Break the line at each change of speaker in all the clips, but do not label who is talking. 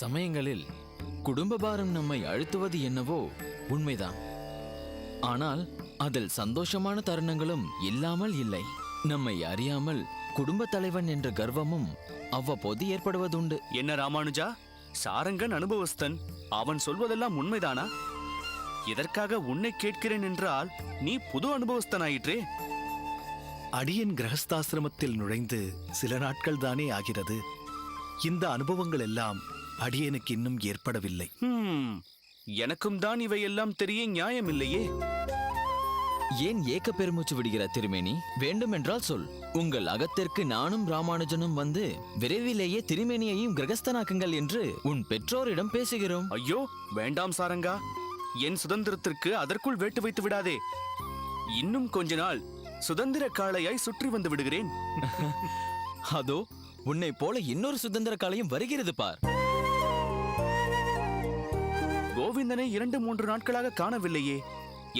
சமயங்களில் குடும்ப பாரம் நம்மை அழுத்துவது என்னவோ உண்மைதான். ஆனால் அதில் சந்தோஷமான தருணங்களும் இல்லாமல் இல்லை. நம்மை அறியாமல் குடும்ப தலைவன் என்ற கர்வமும் அவ்வப்போது ஏற்படுவதுண்டு.
என்ன ராமானுஜா, சாரங்கன் அனுபவஸ்தன், அவன் சொல்வதெல்லாம் உண்மைதானா? எதற்காக உன்னை கேட்கிறேன் என்றால் நீ புது அனுபவஸ்தனாயிற்றே.
அடியன் கிரகஸ்தாசிரமத்தில் நுழைந்து சில நாட்கள் தானே ஆகிறது. இந்த அனுபவங்கள் எல்லாம் அடியனுக்கு இன்னும் ஏற்படவில்லை.
எனக்கும் தான் இவையெல்லாம் தெரிய நியாயமில்லையே.
ஏன் ஏக்க பெருமூச்சு விடுகிற திருமேனி? வேண்டுமென்றால் சொல். உங்கள் அகத்திற்கு நானும் ராமானுஜனும் வந்து விரைவிலேயே திருமேனியையும் கிரகஸ்தனாக்குங்கள் என்று உன் பெற்றோரிடம் பேசுகிறோம்.
ஐயோ வேண்டாம் சாரங்கா, என் சுதந்திரத்திற்கு அதற்குள் வேட்டு வைத்து விடாதே. இன்னும் கொஞ்ச நாள் சுதந்திர காளையாய் சுற்றி வந்து விடுகிறேன்.
அதோ உன்னை போல இன்னொரு சுதந்திர காளையும் வருகிறது பார்.
கோவிந்தனை 2-3 நாட்களாக காணவில்லையே.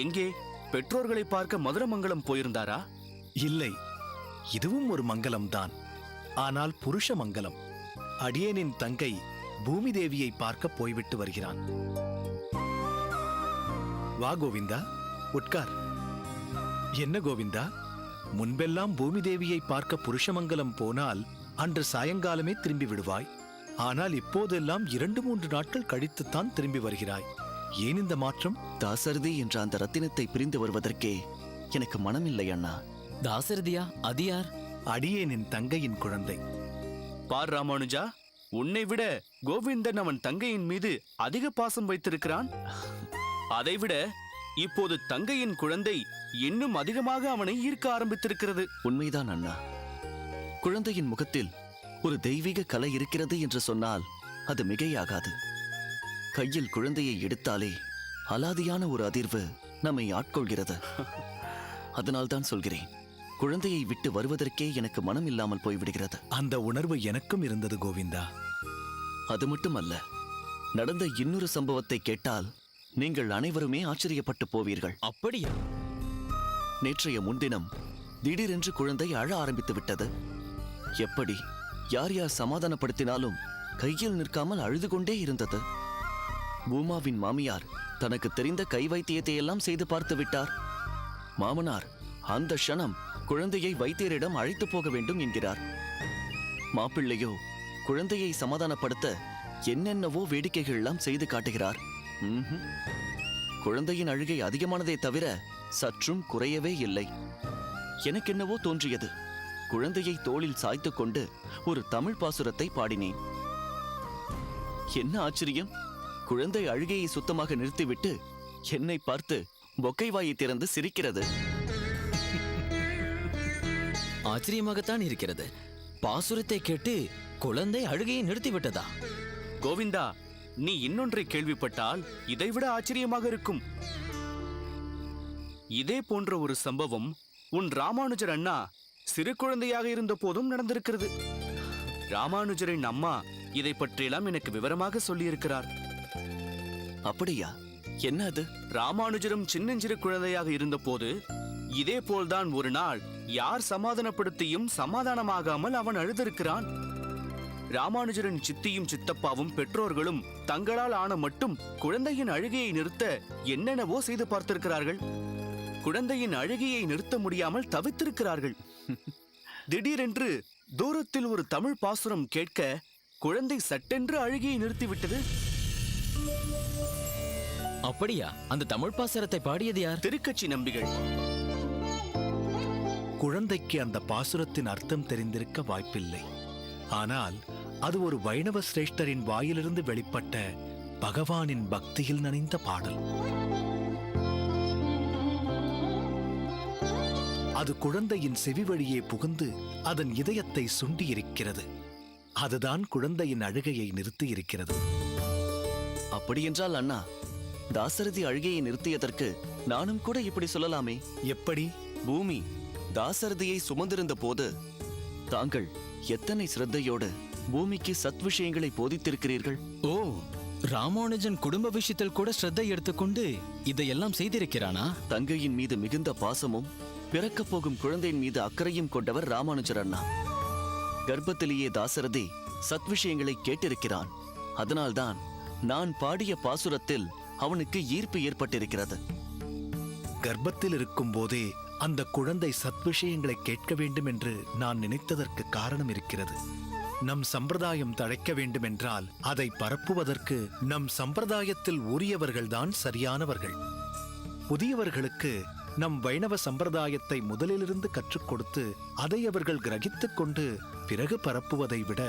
எங்கே? பெற்றோர்களை பார்க்க மதுரமங்கலம் போயிருந்தாரா?
இல்லை, இதுவும் ஒரு மங்கலம்தான். ஆனால் புருஷ மங்கலம். அடியேனின் தங்கை பூமி தேவியை பார்க்க போய்விட்டு வருகிறான். வா கோவிந்தா, உட்கார். என்ன கோவிந்தா, முன்பெல்லாம் பூமி தேவியை பார்க்க புருஷமங்கலம் போனால் அன்று சாயங்காலமே திரும்பி விடுவாய். ஆனால் இப்போதெல்லாம் 2-3 நாட்கள் கழித்துத்தான் திரும்பி வருகிறாய். ஏன் இந்த மாற்றம்?
தாசரதி என்ற அந்த ரத்தினத்தை பிரிந்து வருவதற்கே எனக்கு மனமில்லை அண்ணா.
தாசரதியா? அது யார்?
அடியேனின் தங்கையின் குழந்தை.
பார் ராமானுஜா, உன்னை விட கோவிந்தன் அவன் தங்கையின் மீது அதிக பாசம் வைத்திருக்கிறான். அதைவிட இப்போது தங்கையின் குழந்தை இன்னும் அதிகமாக அவனை ஈர்க்க ஆரம்பித்திருக்கிறது.
உண்மைதான் அண்ணா. குழந்தையின் முகத்தில் ஒரு தெய்வீக கலை இருக்கிறது என்று சொன்னால் அது மிகையாகாது. கையில் குழந்தையை எடுத்தாலே அலாதியான ஒரு அதிர்வு நம்மை ஆட்கொள்கிறது. அதனால்தான் சொல்கிறேன், குழந்தையை விட்டு வருவதற்கே எனக்கு மனம் இல்லாமல் போய்விடுகிறது.
அந்த உணர்வு எனக்கும் இருந்தது கோவிந்தா.
அது மட்டுமல்ல, நடந்த இன்னொரு சம்பவத்தை கேட்டால் நீங்கள் அனைவருமே ஆச்சரியப்பட்டு போவீர்கள்.
அப்படியா?
நேற்றைய முன்தினம் திடீரென்று குழந்தை அழ ஆரம்பித்து விட்டது. எப்படி யார் யார் சமாதானப்படுத்தினாலும் கையில் நிற்காமல் அழுது கொண்டே இருந்தது. பூமாவின் மாமியார் தனக்கு தெரிந்த கை வைத்தியத்தை எல்லாம் செய்து பார்த்து விட்டார். மாமனார் அந்த க்ஷணம் குழந்தையை வைத்தியரிடம் அழைத்து போக வேண்டும் என்கிறார். மாப்பிள்ளையோ குழந்தையை சமாதானப்படுத்த என்னென்னவோ வேடிக்கைகள் எல்லாம் செய்து காட்டுகிறார். குழந்தையின் அழுகை அதிகமானதை தவிர சற்றும் குறையவே இல்லை. எனக்கென்னவோ தோன்றியது. குழந்தையை தோளில் சாய்த்து கொண்டு ஒரு தமிழ் பாசுரத்தை பாடினேன். என்ன ஆச்சரியம்! குழந்தை அழுகையை சுத்தமாக நிறுத்திவிட்டு என்னை பார்த்து பொக்கை வாயை திறந்து சிரிக்கிறது.
ஆச்சரியமாகத்தான் இருக்கிறது. பாசுரத்தை கேட்டு குழந்தை அழுகையை நிறுத்திவிட்டதா?
கோவிந்தா, நீ இன்னொன்றை கேள்விப்பட்டால் இதைவிட ஆச்சரியமாக இருக்கும். இதே போன்ற ஒரு சம்பவம் உன் ராமானுஜர் அண்ணா சிறு குழந்தையாக இருந்த போதும் நடந்திருக்கிறது. ராமானுஜரின் அம்மா இதை பற்றியெல்லாம் எனக்கு விவரமாக சொல்லியிருக்கிறார்.
அப்படியா? என்ன அது?
ராமானுஜரும் சின்னஞ்சிறு குழந்தையாக இருந்த போது இதே போல்தான் ஒரு நாள் யார் சமாதானப்படுத்தியும் சமாதானமாகாமல் அவன் அழுதிருக்கிறான். ராமானுஜரின் சித்தியும் சித்தப்பாவும் பெற்றோர்களும் தங்களால் ஆன மட்டும் குழந்தையின் அழுகையை நிறுத்த என்னென்னவோ செய்து பார்த்திருக்கிறார்கள். குழந்தையின் அழுகையை நிறுத்த முடியாமல் தவித்திருக்கிறார்கள். திடீரென்று தூரத்தில் ஒரு தமிழ் பாசுரம் கேட்க குழந்தை சட்டென்று அழுகையை நிறுத்திவிட்டது.
அப்படியா? அந்த தமிழ் பாசுரத்தை பாடியது யார்?
திருக்கட்சி நம்பிகள்.
குழந்தைக்கு அந்த பாசுரத்தின் அர்த்தம் தெரிந்திருக்க வாய்ப்பில்லை. ஆனால் அது ஒரு வைணவ சிரேஷ்டரின் வாயிலிருந்து வெளிப்பட்ட பகவானின் பக்தியில் நனைந்த பாடல். அது குழந்தையின் செவி வழியே புகுந்து அதன் இதயத்தை சுண்டி இருக்கிறது. அதுதான் குழந்தையின் அழுகையை நிறுத்தி இருக்கிறது.
அப்படியென்றால் அண்ணா, தாசரதி அழுகையை நிறுத்தியதற்கு நானும் கூட இப்படி சொல்லலாமே.
எப்படி?
பூமி தாசரதியை சுமந்திருந்த போது தாங்கள் எத்தனை சிரத்தையோடு பூமிக்கு சத் விஷயங்களை போதித்திருக்கிறீர்கள்.
ஓ, ராமானுஜன் குடும்ப விஷயத்தில் கூட ஸ்ரத்தை எடுத்துக்கொண்டு இதையெல்லாம் செய்திருக்கிறானா?
தங்கையின் மீது மிகுந்த பாசமும் பிறக்கப் போகும் குழந்தையின் மீது அக்கறையும் கொண்டவர் ராமானுஜர் அண்ணா. கர்ப்பத்திலேயே தாசரதி சத் விஷயங்களை கேட்டிருக்கிறான். அதனால்தான் நான் பாடிய பாசுரத்தில் அவனுக்கு ஈர்ப்பு ஏற்பட்டிருக்கிறது.
கர்ப்பத்தில் இருக்கும் போதே அந்த குழந்தை சத்விஷயங்களை கேட்க வேண்டும் என்று நான் நினைத்ததற்கு காரணம் இருக்கிறது. நம் சம்பிரதாயம் தழைக்க வேண்டுமென்றால் அதை பரப்புவதற்கு நம் சம்பிரதாயத்தில் உரியவர்கள்தான் சரியானவர்கள். புதியவர்களுக்கு நம் வைணவ சம்பிரதாயத்தை முதலிலிருந்து கற்றுக் கொடுத்து அதை அவர்கள் கிரகித்துக் கொண்டு பிறகு பரப்புவதை விட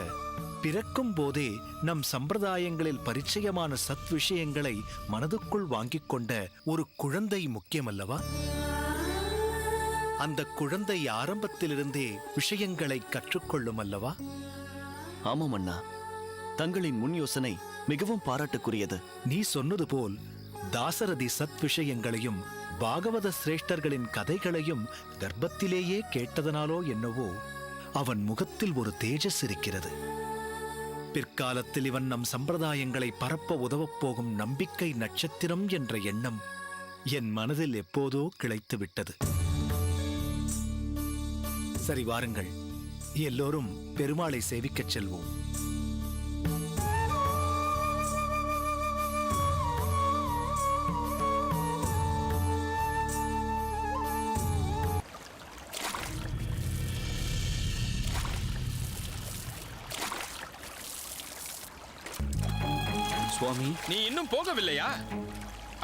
பிறக்கும் போதே நம் சம்பிரதாயங்களில் பரிச்சயமான சத் விஷயங்களை மனதுக்குள் வாங்கிக் கொண்ட ஒரு குழந்தை முக்கியமல்லவா? அந்த குழந்தை ஆரம்பத்திலிருந்தே விஷயங்களை கற்றுக்கொள்ளும் அல்லவா?
ஆமாம் அண்ணா, தங்களின் முன் யோசனை மிகவும் பாராட்டுக்குரியது.
நீ சொன்னது போல் தாசரதி சத் விஷயங்களையும் பாகவத சிரேஷ்டர்களின் கதைகளையும் கர்ப்பத்திலேயே கேட்டதனாலோ என்னவோ அவன் முகத்தில் ஒரு தேஜஸ் இருக்கிறது. பிற்காலத்தில் இவன் நம் சம்பிரதாயங்களை பரப்ப உதவப் போகும் நம்பிக்கை நட்சத்திரம் என்ற எண்ணம் என் மனதில் எப்போதோ கிளைத்து விட்டது. சரி, வாருங்கள், எல்லோரும் பெருமாளை சேவிக்கச் செல்வோம்.
சுவாமி,
நீ இன்னும் போகவில்லையா?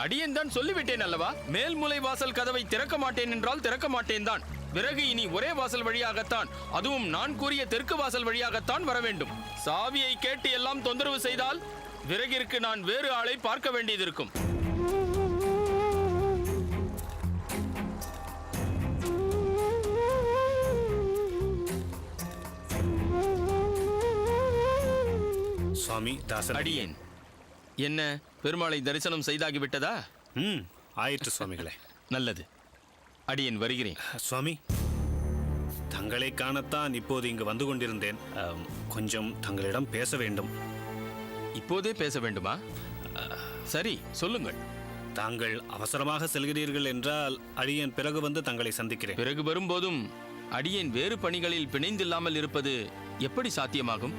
அடியேன் தான் சொல்லிவிட்டேன் அல்லவா, மேல்முலை வாசல் கதவை திறக்க மாட்டேன் என்றால் திறக்க மாட்டேன் தான். பிறகு இனி ஒரே வாசல் வழியாகத்தான், அதுவும் நான் கூறிய தெற்கு வாசல் வழியாகத்தான் வர வேண்டும். சாவியை கேட்டு எல்லாம் தொந்தரவு செய்தால் விறகிற்கு நான் வேறு ஆளை பார்க்க வேண்டியதிருக்கும்.
சுவாமி, தாசன்
அடியேன் என்ன பெருமாளை தரிசனம் செய்தாகிவிட்டதா?
ஆயிற்று சுவாமிகளே.
நல்லது, அடியேன் வருகிறேன்.
சுவாமி, தங்களை காணத்தான் இப்போது இங்கு வந்து கொண்டிருந்தேன். கொஞ்சம் தங்களிடம் பேச வேண்டும்.
இப்போதே பேச வேண்டுமா? சரி, சொல்லுங்கள்.
தாங்கள் அவசரமாக செல்கிறீர்கள் என்றால் அடியேன் பிறகு வந்து தங்களை சந்திக்கிறேன்.
பிறகு வரும்போதும் அடியேன் வேறு பணிகளில் பிணைந்தில்லாமல் இருப்பது எப்படி சாத்தியமாகும்?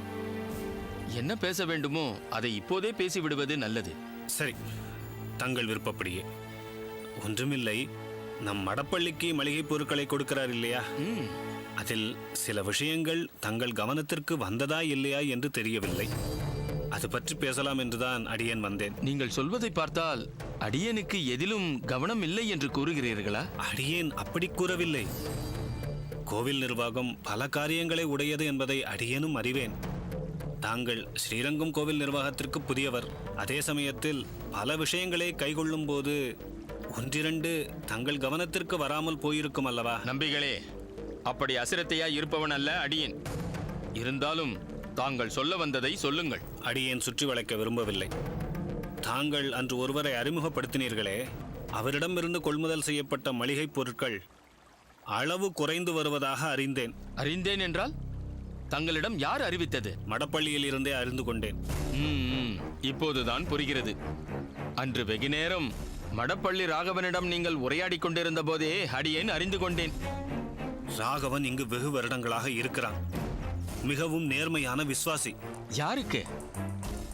என்ன பேச வேண்டுமோ அதை இப்போதே பேசிவிடுவது நல்லது.
சரி, தங்கள் விருப்பப்படியே. ஒன்றுமில்லை, நம் மடப்பள்ளிக்கு மளிகை பொருட்களை கொடுக்கிறார் இல்லையா? அதில் சில விஷயங்கள் தங்கள் கவனத்திற்கு வந்ததா இல்லையா என்று தெரியவில்லை. அது பற்றி பேசலாம் என்றுதான் அடியேன் வந்தேன்.
நீங்கள் சொல்வதை பார்த்தால் அடியேனுக்கு எதிலும் கவனம் இல்லை என்று கூறுகிறீர்களா?
அடியேன் அப்படி கூறவில்லை. கோவில் நிர்வாகம் பல காரியங்களை உடையது என்பதை அடியேனும் அறிவேன். தாங்கள் ஸ்ரீரங்கம் கோவில் நிர்வாகத்திற்கு புதியவர். அதே சமயத்தில் பல விஷயங்களை கைகொள்ளும் போது ஒன்றிரண்டு தங்கள் கவனத்திற்கு வராமல் போயிருக்கும் அல்லவா?
நம்பிகளே, அப்படி அசிரத்தையா இருப்பவன் அல்ல அடியேன். இருந்தாலும் தாங்கள் சொல்ல வந்ததை சொல்லுங்கள்.
அடியேன் சுற்றி வளைக்க விரும்பவில்லை. தாங்கள் அன்று ஒருவரை அறிமுகப்படுத்தினீர்களே, அவரிடமிருந்து கொள்முதல் செய்யப்பட்ட மளிகை பொருட்கள் அளவு குறைந்து வருவதாக அறிந்தேன்.
அறிந்தேன் என்றால் தங்களிடம் யார் அறிவித்தது?
மடப்பள்ளியில் இருந்தே அறிந்து கொண்டேன்.
இப்போதுதான் புரிகிறது. அன்று வெகு நேரம் மடப்பள்ளி ராகவனிடம் நீங்கள் உரையாடிக் கொண்டிருந்த போதே அடியேன் அறிந்து கொண்டேன்.
ராகவன் இங்கு வெகு வருடங்களாக இருக்கிறான். மிகவும் நேர்மையான விசுவாசி.
யாருக்கு?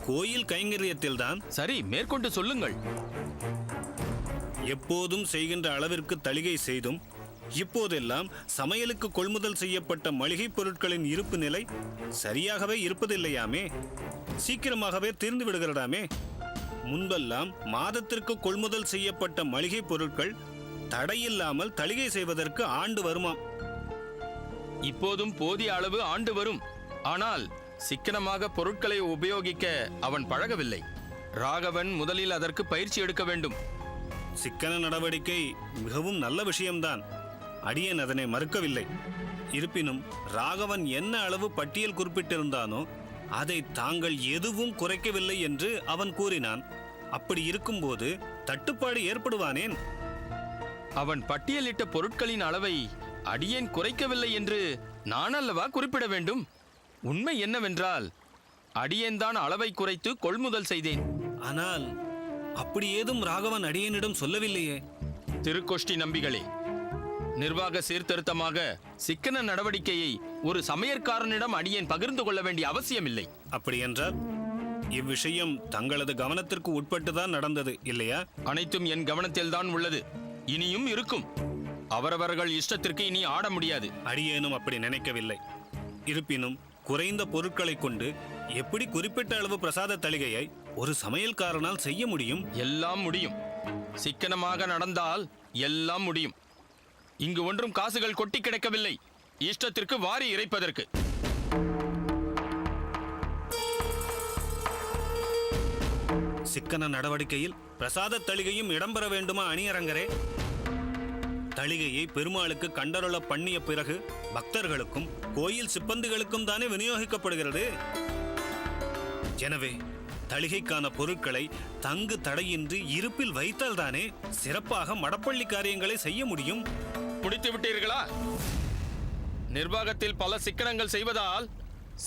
கோயில் கைங்கரியத்தில்தான்.
சரி, மேற்கொண்டு சொல்லுங்கள்.
எப்போதும் செய்கின்ற அளவிற்கு தளிகை செய்தும் இப்போதெல்லாம் சமையலுக்கு கொள்முதல் செய்யப்பட்ட மளிகை பொருட்களின் இருப்பு நிலை சரியாகவே இருப்பதில்லையாமே. சீக்கிரமாகவே தீர்ந்து விடுகிறதாமே. முன்பெல்லாம் மாதத்திற்கு கொள்முதல் செய்யப்பட்ட மளிகை பொருட்கள் தடையில்லாமல் தளிகை செய்வதற்கு ஆண்டு வருமாம்.
இப்போதும் போதிய அளவு ஆண்டு வரும். ஆனால் சிக்கனமாக பொருட்களை உபயோகிக்க அவன் பழகவில்லை. ராகவன் முதலில் அதற்கு பயிற்சி எடுக்க வேண்டும்.
சிக்கன நடவடிக்கை மிகவும் நல்ல விஷயம்தான். அடியேன் அதனை மறுக்கவில்லை. இருப்பினும் ராகவன் என்ன அளவு பட்டியல் குறிப்பிட்டிருந்தானோ அதை தாங்கள் எதுவும் குறைக்கவில்லை என்று அவன் கூறினான். அப்படி இருக்கும்போது தட்டுப்பாடு ஏற்படுவானேன்?
அவன் பட்டியலிட்ட பொருட்களின் அளவை அடியேன் குறைக்கவில்லை என்று நான் அல்லவா குறிப்பிட வேண்டும்? உண்மை என்னவென்றால் அடியேன் தான் அளவை குறைத்து கொள்முதல் செய்தேன்.
ஆனால் அப்படி ஏதும் ராகவன் அடியேனிடம் சொல்லவில்லையே.
திருக்கோஷ்டி நம்பிகளே, நிர்வாக சீர்திருத்தமாக சிக்கன நடவடிக்கையை ஒரு சமையற்காரனிடம் அடியேன் பகிர்ந்து கொள்ள வேண்டிய அவசியமில்லை.
அப்படி என்றால் இவ்விஷயம் தங்களது கவனத்திற்கு உட்பட்டுதான் நடந்தது இல்லையா?
அனைத்தும் என் கவனத்தில்தான் உள்ளது, இனியும் இருக்கும். அவரவர்கள் இஷ்டத்திற்கு இனி ஆட முடியாது.
அடியேனும் அப்படி நினைக்கவில்லை. இருப்பினும் குறைந்த பொருட்களை கொண்டு எப்படி குறிப்பிட்ட அளவு பிரசாத தளிகையை ஒரு சமையல்காரனால் செய்ய முடியும்?
எல்லாம் முடியும். சிக்கனமாக நடந்தால் எல்லாம் முடியும். இங்கு ஒன்றும் காசுகள் கொட்டி கிடக்கவில்லை, இஷ்டத்திற்கு வாரி இறைப்பதற்கு.
சிக்கன நடவடிக்கையில் பிரசாத தளிகையும் இடம்பெற வேண்டுமா அணியரங்கரே? தளிகையை பெருமாளுக்கு கண்டருள பண்ணிய பிறகு பக்தர்களுக்கும் கோயில் சிப்பந்திகளுக்கும் தானே விநியோகிக்கப்படுகிறது. எனவே தளிகைக்கான பொருட்களை தங்கு தடையின்றி இருப்பில் வைத்தால் தானே சிறப்பாக மடப்பள்ளி காரியங்களை செய்ய முடியும்.
முடித்து விட்டீர்களா? நிர்வாகத்தில் பல சிக்கனங்கள் செய்வதால்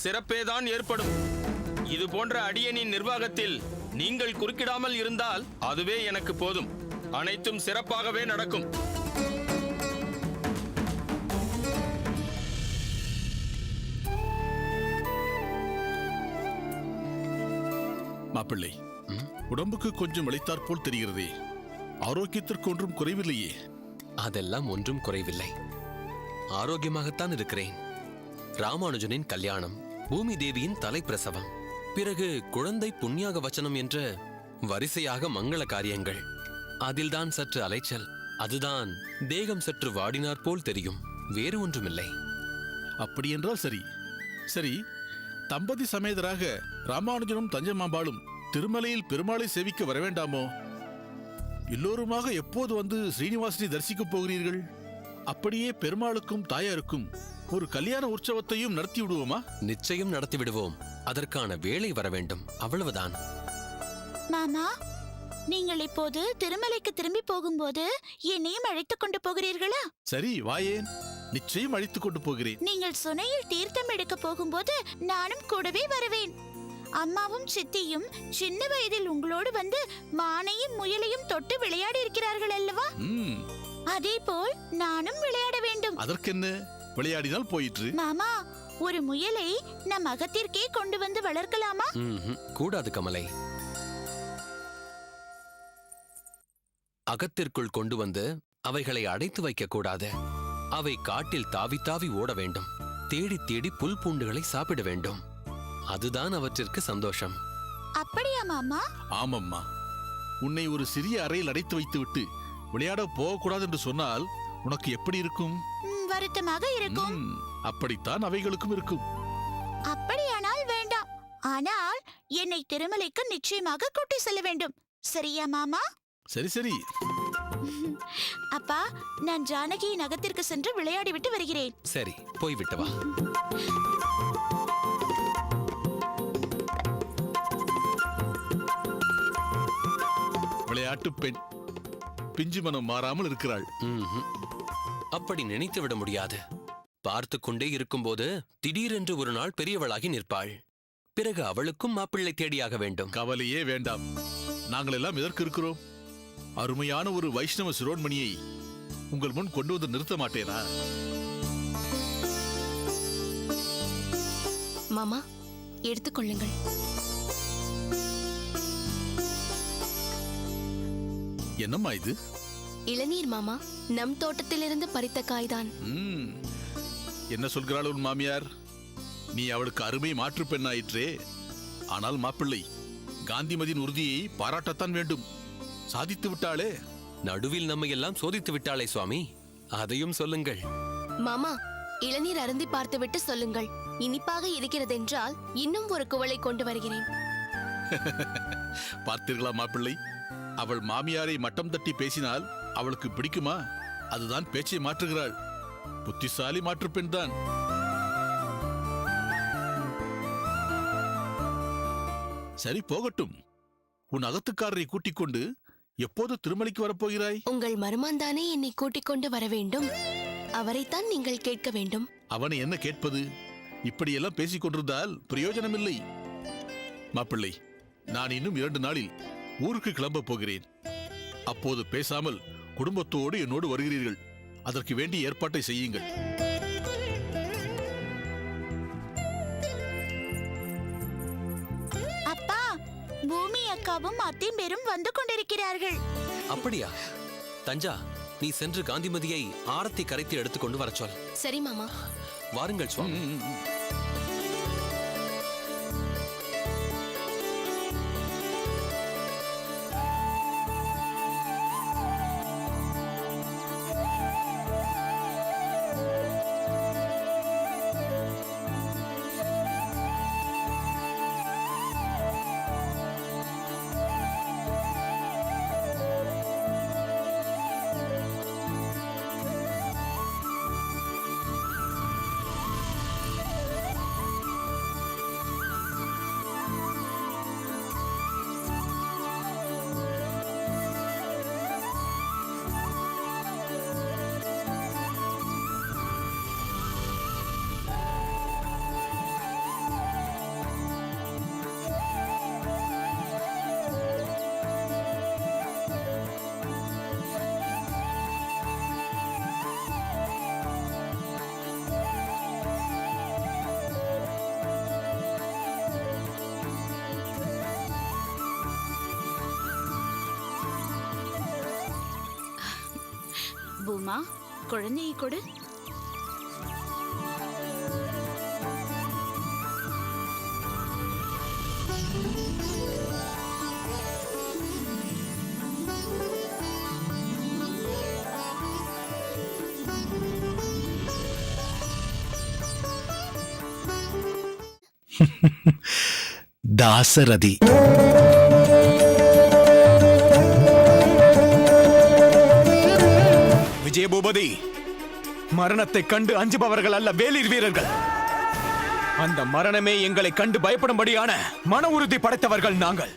சிறப்பேதான் ஏற்படும். இது போன்ற அடியனின் நிர்வாகத்தில் நீங்கள் குறுக்கிடாமல் இருந்தால் அதுவே எனக்கு போதும். அனைத்தும் சிறப்பாகவே நடக்கும்.
மாப்பிள்ளை, உடம்புக்கு கொஞ்சம் இளைத்தாற்போல் தெரிகிறதே, ஆரோக்கியத்திற்கு ஒன்றும் குறைவில்லையே?
அதெல்லாம் ஒன்றும் குறைவில்லை, ஆரோக்கியமாகத்தான் இருக்கிறேன். ராமானுஜனின் கல்யாணம், பூமி தேவியின் தலைப்பிரசவம், பிறகு குழந்தை புண்ணியாக வச்சனம் என்ற வரிசையாக மங்கள காரியங்கள். அதில்தான் சற்று அலைச்சல். அதுதான் தேகம் சற்று வாடினார் போல் தெரியும், வேறு ஒன்றுமில்லை.
அப்படியென்றால் சரி. சரி, தம்பதி சமேதராக ராமானுஜனும் தஞ்சமாம்பாளும் திருமலையில் பெருமாளை சேவிக்க வரவேண்டாமோ? எல்லோருமாக எப்போது வந்து ஸ்ரீனிவாசனை தரிசிக்கப் போகிறீர்கள்? அப்படியே பெருமாளுக்கும் தாயாருக்கும் ஒரு கல்யாண உற்சவத்தையும் நடத்தி விடுவோமா?
நிச்சயம் நடத்தி விடுவோம். அதற்கான வேலை வர வேண்டும், அவ்வளவுதான்.
மாமா, நீங்கள் இப்போது திருமலைக்கு திரும்பி போகும்போது என்னையும் அழைத்துக் கொண்டு போகிறீர்களா?
சரி, வாயேன், நிச்சயம் அழைத்துக் கொண்டு போகிறேன்.
நீங்கள் சுனையில் தீர்த்தம் எடுக்க போகும்போது நானும் கூடவே வருவேன். அம்மாவும் சித்தியும் சின்ன வயதில் உங்களோடு வந்து மானையும் முயலையும் தொட்டு விளையாடி இருக்கிறார்கள் அல்லவா? அதே போல் நானும் விளையாட வேண்டும்.
அதற்கென்ன, விளையாடினால் போயிற்று.
மாமா, ஒரு முயலை நம் அகத்திற்கே கொண்டு வந்து வளர்க்கலாமா?
கூடாது கமலை. அகத்திற்குள் கொண்டு வந்து அவைகளை அடைத்து வைக்க கூடாது. அவை காட்டில் தாவி தாவி ஓட வேண்டும், தேடி தேடி புல் பூண்டுகளை சாப்பிட வேண்டும். அதுதான் அவற்றிற்கு சந்தோஷம்.
அப்படியா மாமா?
ஆமம்மா, உன்னை ஒரு சிறிய அறையில் அடைத்து வைத்துவிட்டு விளையாட போகக்கூடாது என்று சொன்னால் உனக்கு எப்படி இருக்கும்?
வருத்தமாக இருக்கும்.
அப்படித்தான் அவைகளுக்கும் இருக்கும்.
அப்படியானால் வேண்டாம். ஆனால் என்னை திருமலைக்கு நிச்சயமாக கூட்டி செல்ல வேண்டும். சரியா மாமா?
சரி சரி.
அப்பா, நான் ஜானகியின் நகத்திற்கு சென்று விளையாடிவிட்டு வருகிறேன்.
சரி, போய்விட்டு வா.
விளையாட்டு பெண் பிஞ்சு மனம் மாறாமல் இருக்கிறாள்.
அப்படி நினைத்து விட முடியாது. பார்த்து கொண்டே இருக்கும்போது திடீரென்று ஒரு நாள் பெரியவளாகி நிற்பாள். பிறகு அவளுக்கும் மாப்பிள்ளை தேடியாக வேண்டும்.
கவலையே வேண்டாம், நாங்கள் எல்லாம் எதற்கு இருக்கிறோம்? அருமையான ஒரு வைஷ்ணவ சிரோன்மணியை உங்கள் முன் கொண்டு வந்து நிறுத்த மாட்டேனா?
மாமா, எடுத்துக்கொள்ளுங்கள்.
என்னம்மா இது?
இளநீர் மாமா, நம் தோட்டத்திலிருந்து பறித்த காய்தான்.
என்ன சொல்கிறாள் உன் மாமியார்? நீ அவளுக்கு அருமை மாற்று பெண்ணாயிற்றே. ஆனால் மாப்பிள்ளை, காந்திமதியின் உறுதியை பாராட்டத்தான் வேண்டும். சாதித்து விட்டாளே.
நடுவில் நம்மை எல்லாம் சோதித்து விட்டாளே சுவாமி, அதையும் சொல்லுங்கள்.
மாமா, இளநீர் அருந்தி பார்த்துவிட்டு சொல்லுங்கள். இனிப்பாக இருக்கிறதென்றால் இன்னும் ஒரு குவளை கொண்டு வருகிறேன்.
பார்த்தீர்களா மாப்பிள்ளை, அவள் மாமியாரை மட்டம் தட்டி பேசினால் அவளுக்கு பிடிக்குமா? அதுதான் பேச்சை மாற்றுகிறாள். புத்திசாலி மாற்று பெண் தான். சரி, போகட்டும். உன் அகத்துக்காரரை கூட்டிக் கொண்டு எப்போது திருமலைக்கு வரப்போகிறாய்?
உங்கள் மருமான் தானே என்னை கூட்டிக் கொண்டு வர வேண்டும். அவரைத்தான் நீங்கள் கேட்க வேண்டும்.
அவனை என்ன கேட்பது? இப்படியெல்லாம் பேசிக் கொண்டிருந்தால் பிரயோஜனமில்லை. மாப்பிள்ளை, நான் இன்னும் 2 நாளில் ஊருக்கு கிளம்ப போகிறேன். அப்போது பேசாமல் குடும்பத்தோடு என்னோடு வருகிறீர்கள். அதற்கு வேண்டிய ஏற்பாட்டை செய்யுங்கள்.
அப்பா, அப்பாவும் அத்திம்பேரும் வந்து கொண்டிருக்கிறார்கள்.
அப்படியா? தஞ்சா, நீ சென்று காந்திமதியை ஆரத்தி கரைத்து எடுத்துக்கொண்டு வரச் சொல்.
சரி மாமா.
வாருங்கள் சுவாமி.
பூமா, குழந்தையை கொடு.
தாசரதி.
விஜயபூபதி, மரணத்தை கண்டு அஞ்சுபவர்கள் அல்ல வேலிர் வீரர்கள். அந்த மரணமே எங்களை கண்டு பயப்படும்படியான மன உறுதி படைத்தவர்கள் நாங்கள்.